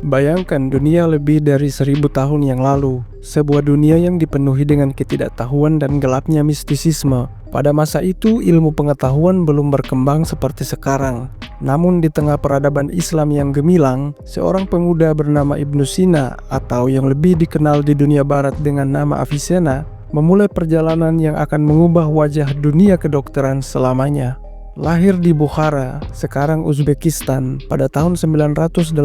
Bayangkan dunia lebih dari 1000 tahun yang lalu, sebuah dunia yang dipenuhi dengan ketidaktahuan dan gelapnya mistisisme. Pada masa itu, ilmu pengetahuan belum berkembang seperti sekarang. Namun di tengah peradaban Islam yang gemilang, seorang pemuda bernama Ibnu Sina atau yang lebih dikenal di dunia barat dengan nama Avicenna, memulai perjalanan yang akan mengubah wajah dunia kedokteran selamanya. Lahir di Bukhara, sekarang Uzbekistan, pada tahun 980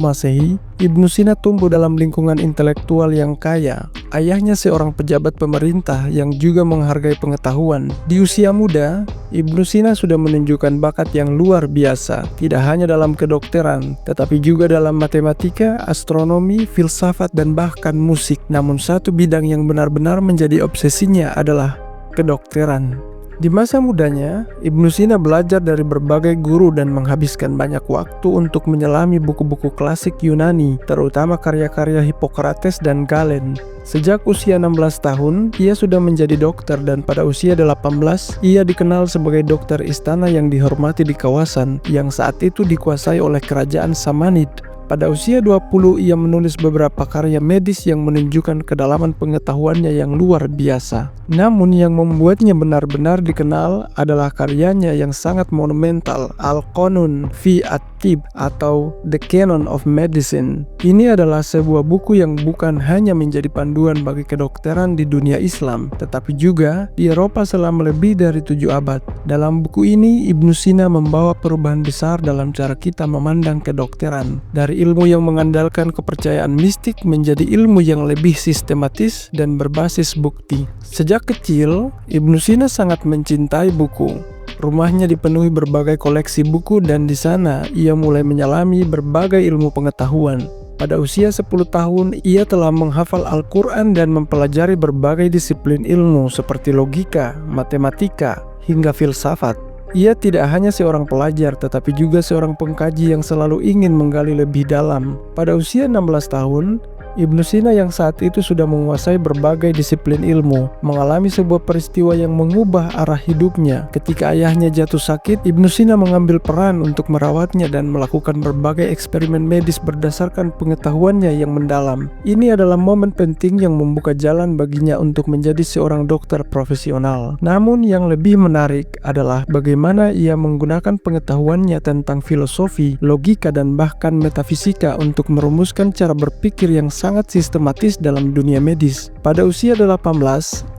Masehi, Ibnu Sina tumbuh dalam lingkungan intelektual yang kaya. Ayahnya seorang pejabat pemerintah yang juga menghargai pengetahuan. Di usia muda, Ibnu Sina sudah menunjukkan bakat yang luar biasa, tidak hanya dalam kedokteran, tetapi juga dalam matematika, astronomi, filsafat, dan bahkan musik. Namun satu bidang yang benar-benar menjadi obsesinya adalah kedokteran. Di masa mudanya, Ibnu Sina belajar dari berbagai guru dan menghabiskan banyak waktu untuk menyelami buku-buku klasik Yunani, terutama karya-karya Hippocrates dan Galen. Sejak usia 16 tahun, ia sudah menjadi dokter dan pada usia 18, ia dikenal sebagai dokter istana yang dihormati di kawasan yang saat itu dikuasai oleh kerajaan Samanid. Pada usia 20, ia menulis beberapa karya medis yang menunjukkan kedalaman pengetahuannya yang luar biasa. Namun yang membuatnya benar-benar dikenal adalah karyanya yang sangat monumental, Al-Qanun fi At-Tib atau The Canon of Medicine. Ini adalah sebuah buku yang bukan hanya menjadi panduan bagi kedokteran di dunia Islam, tetapi juga di Eropa selama lebih dari 7 abad. Dalam buku ini, Ibnu Sina membawa perubahan besar dalam cara kita memandang kedokteran. Dari ilmu yang mengandalkan kepercayaan mistik menjadi ilmu yang lebih sistematis dan berbasis bukti. Sejak kecil, Ibnu Sina sangat mencintai buku. Rumahnya dipenuhi berbagai koleksi buku dan di sana ia mulai menyelami berbagai ilmu pengetahuan. Pada usia 10 tahun, ia telah menghafal Al-Quran dan mempelajari berbagai disiplin ilmu seperti logika, matematika, hingga filsafat. Ia tidak hanya seorang pelajar tetapi juga seorang pengkaji yang selalu ingin menggali lebih dalam. Pada usia 16 tahun, Ibnu Sina yang saat itu sudah menguasai berbagai disiplin ilmu, mengalami sebuah peristiwa yang mengubah arah hidupnya. Ketika ayahnya jatuh sakit, Ibnu Sina mengambil peran untuk merawatnya dan melakukan berbagai eksperimen medis berdasarkan pengetahuannya yang mendalam. Ini adalah momen penting yang membuka jalan baginya untuk menjadi seorang dokter profesional. Namun yang lebih menarik adalah bagaimana ia menggunakan pengetahuannya tentang filosofi, logika, dan bahkan metafisika untuk merumuskan cara berpikir yang sangat sistematis dalam dunia medis. Pada usia 18,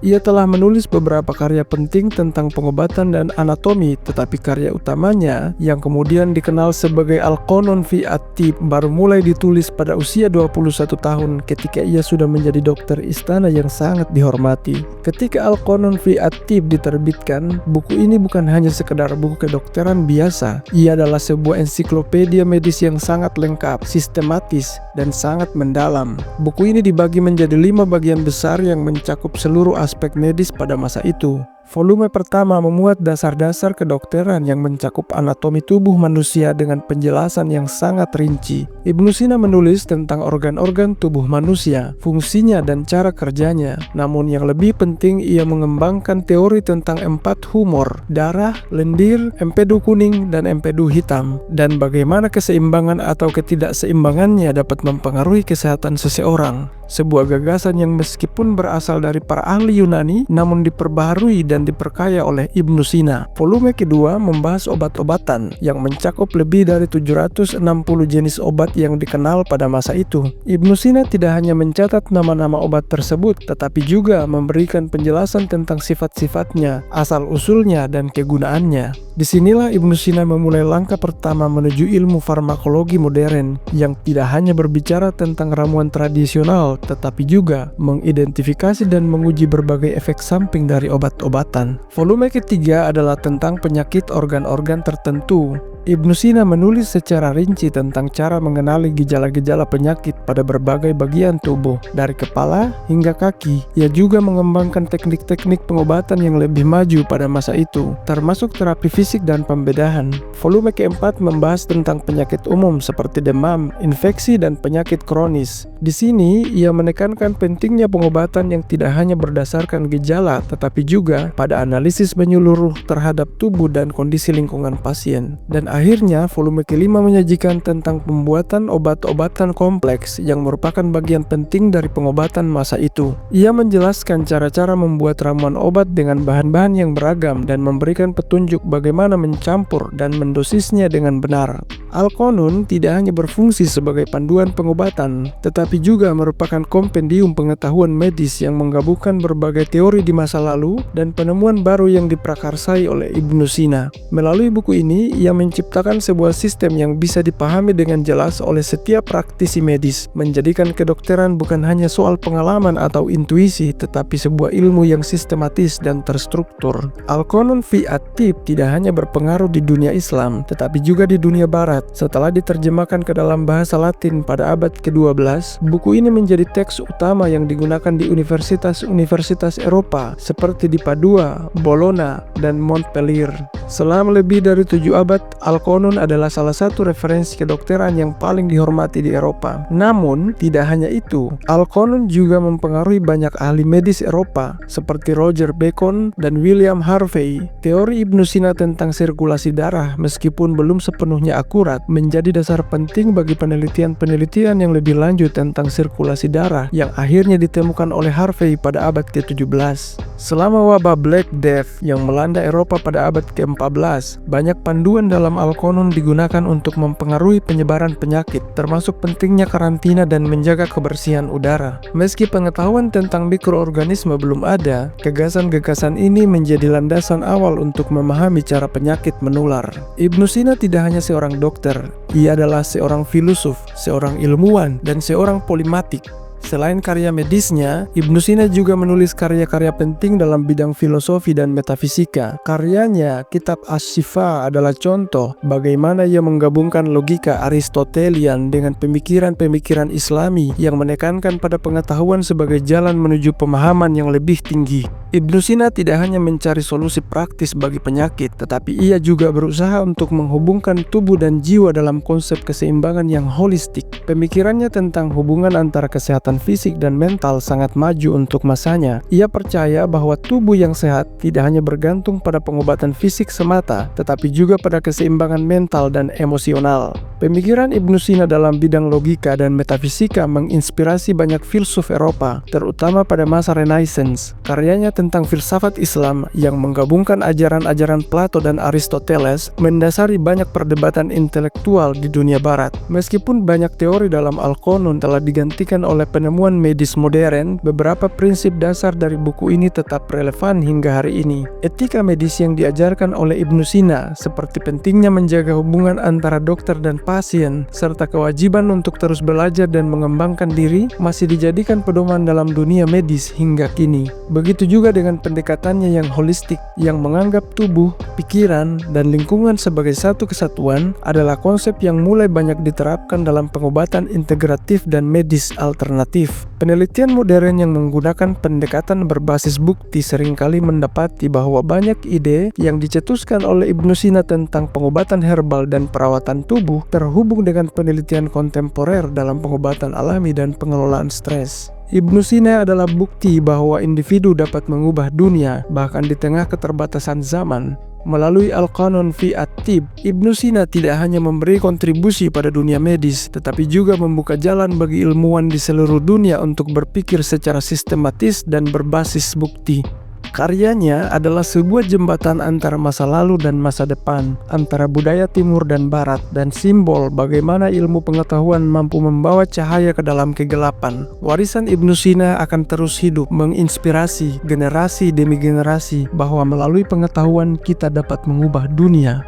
ia telah menulis beberapa karya penting tentang pengobatan dan anatomi, tetapi karya utamanya yang kemudian dikenal sebagai Al-Qanun fi At-Tib baru mulai ditulis pada usia 21 tahun ketika ia sudah menjadi dokter istana yang sangat dihormati. Ketika Al-Qanun fi At-Tib diterbitkan, buku ini bukan hanya sekedar buku kedokteran biasa. Ia adalah sebuah ensiklopedia medis yang sangat lengkap, sistematis, dan sangat mendalam. Buku ini dibagi menjadi 5 bagian besar yang mencakup seluruh aspek medis pada masa itu. Volume pertama memuat dasar-dasar kedokteran yang mencakup anatomi tubuh manusia dengan penjelasan yang sangat rinci. Ibnu Sina menulis tentang organ-organ tubuh manusia, fungsinya dan cara kerjanya. Namun yang lebih penting, ia mengembangkan teori tentang 4 humor, darah, lendir, empedu kuning, dan empedu hitam, dan bagaimana keseimbangan atau ketidakseimbangannya dapat mempengaruhi kesehatan seseorang. Sebuah gagasan yang meskipun berasal dari para ahli Yunani, namun diperbaharui dan diperkaya oleh Ibnu Sina. Volume kedua membahas obat-obatan yang mencakup lebih dari 760 jenis obat yang dikenal pada masa itu. Ibnu Sina tidak hanya mencatat nama-nama obat tersebut, tetapi juga memberikan penjelasan tentang sifat-sifatnya, asal-usulnya, dan kegunaannya. Disinilah Ibnu Sina memulai langkah pertama menuju ilmu farmakologi modern yang tidak hanya berbicara tentang ramuan tradisional, tetapi juga mengidentifikasi dan menguji berbagai efek samping dari obat-obatan. Volume ketiga adalah tentang penyakit organ-organ tertentu. Ibnu Sina menulis secara rinci tentang cara mengenali gejala-gejala penyakit pada berbagai bagian tubuh, dari kepala hingga kaki. Ia juga mengembangkan teknik-teknik pengobatan yang lebih maju pada masa itu, termasuk terapi fisik dan pembedahan. Volume keempat membahas tentang penyakit umum seperti demam, infeksi, dan penyakit kronis. Di sini, ia menekankan pentingnya pengobatan yang tidak hanya berdasarkan gejala, tetapi juga pada analisis menyeluruh terhadap tubuh dan kondisi lingkungan pasien. Dan akhirnya, volume kelima menyajikan tentang pembuatan obat-obatan kompleks yang merupakan bagian penting dari pengobatan masa itu. Ia menjelaskan cara-cara membuat ramuan obat dengan bahan-bahan yang beragam dan memberikan petunjuk bagaimana mencampur dan mendosisnya dengan benar. Al-Qanun tidak hanya berfungsi sebagai panduan pengobatan, tetapi juga merupakan kompendium pengetahuan medis yang menggabungkan berbagai teori di masa lalu dan penemuan baru yang diprakarsai oleh Ibnu Sina. Melalui buku ini, ia menciptakan sebuah sistem yang bisa dipahami dengan jelas oleh setiap praktisi medis, menjadikan kedokteran bukan hanya soal pengalaman atau intuisi, tetapi sebuah ilmu yang sistematis dan terstruktur. Al-Qanun fi at-Tib tidak hanya berpengaruh di dunia Islam, tetapi juga di dunia Barat. Setelah diterjemahkan ke dalam bahasa Latin pada abad ke-12, buku ini menjadi teks utama yang digunakan di universitas-universitas Eropa seperti di Padua, Bologna, dan Montpellier. Selama lebih dari 7 abad, Al-Qanun adalah salah satu referensi kedokteran yang paling dihormati di Eropa. Namun, tidak hanya itu, Al-Qanun juga mempengaruhi banyak ahli medis Eropa seperti Roger Bacon dan William Harvey. Teori Ibnu Sina tentang sirkulasi darah, meskipun belum sepenuhnya akurat, menjadi dasar penting bagi penelitian-penelitian yang lebih lanjut tentang sirkulasi darah yang akhirnya ditemukan oleh Harvey pada abad ke-17. Selama wabah Black Death yang melanda Eropa pada abad ke-14, banyak panduan dalam Al-Qanun digunakan untuk mempengaruhi penyebaran penyakit, termasuk pentingnya karantina dan menjaga kebersihan udara. Meski pengetahuan tentang mikroorganisme belum ada, gagasan-gagasan ini menjadi landasan awal untuk memahami cara penyakit menular. Ibnu Sina tidak hanya seorang dokter, ia adalah seorang filosof, seorang ilmuwan, dan seorang polimatik. Selain karya medisnya, Ibnu Sina juga menulis karya-karya penting dalam bidang filosofi dan metafisika. Karyanya, Kitab Asy-Syifa adalah contoh bagaimana ia menggabungkan logika Aristotelian dengan pemikiran-pemikiran Islami yang menekankan pada pengetahuan sebagai jalan menuju pemahaman yang lebih tinggi. Ibnu Sina tidak hanya mencari solusi praktis bagi penyakit, tetapi ia juga berusaha untuk menghubungkan tubuh dan jiwa dalam konsep keseimbangan yang holistik. Pemikirannya tentang hubungan antara kesehatan fisik dan mental sangat maju untuk masanya. Ia percaya bahwa tubuh yang sehat tidak hanya bergantung pada pengobatan fisik semata, tetapi juga pada keseimbangan mental dan emosional. Pemikiran Ibnu Sina dalam bidang logika dan metafisika menginspirasi banyak filsuf Eropa, terutama pada masa Renaissance. Karyanya tentang filsafat Islam yang menggabungkan ajaran-ajaran Plato dan Aristoteles mendasari banyak perdebatan intelektual di dunia Barat. Meskipun banyak teori dalam Al-Qanun telah digantikan oleh penemuan medis modern, beberapa prinsip dasar dari buku ini tetap relevan hingga hari ini. Etika medis yang diajarkan oleh Ibnu Sina, seperti pentingnya menjaga hubungan antara dokter dan pasien, serta kewajiban untuk terus belajar dan mengembangkan diri, masih dijadikan pedoman dalam dunia medis hingga kini. Begitu juga dengan pendekatannya yang holistik, yang menganggap tubuh, pikiran, dan lingkungan sebagai satu kesatuan, adalah konsep yang mulai banyak diterapkan dalam pengobatan integratif dan medis alternatif. Penelitian modern yang menggunakan pendekatan berbasis bukti seringkali mendapati bahwa banyak ide yang dicetuskan oleh Ibnu Sina tentang pengobatan herbal dan perawatan tubuh terhubung dengan penelitian kontemporer dalam pengobatan alami dan pengelolaan stres. Ibnu Sina adalah bukti bahwa individu dapat mengubah dunia bahkan di tengah keterbatasan zaman. Melalui Al-Qanun fi at-Tib, Ibnu Sina tidak hanya memberi kontribusi pada dunia medis, tetapi juga membuka jalan bagi ilmuwan di seluruh dunia untuk berpikir secara sistematis dan berbasis bukti. Karyanya adalah sebuah jembatan antara masa lalu dan masa depan, antara budaya timur dan barat, dan simbol bagaimana ilmu pengetahuan mampu membawa cahaya ke dalam kegelapan. Warisan Ibnu Sina akan terus hidup, menginspirasi generasi demi generasi bahwa melalui pengetahuan kita dapat mengubah dunia.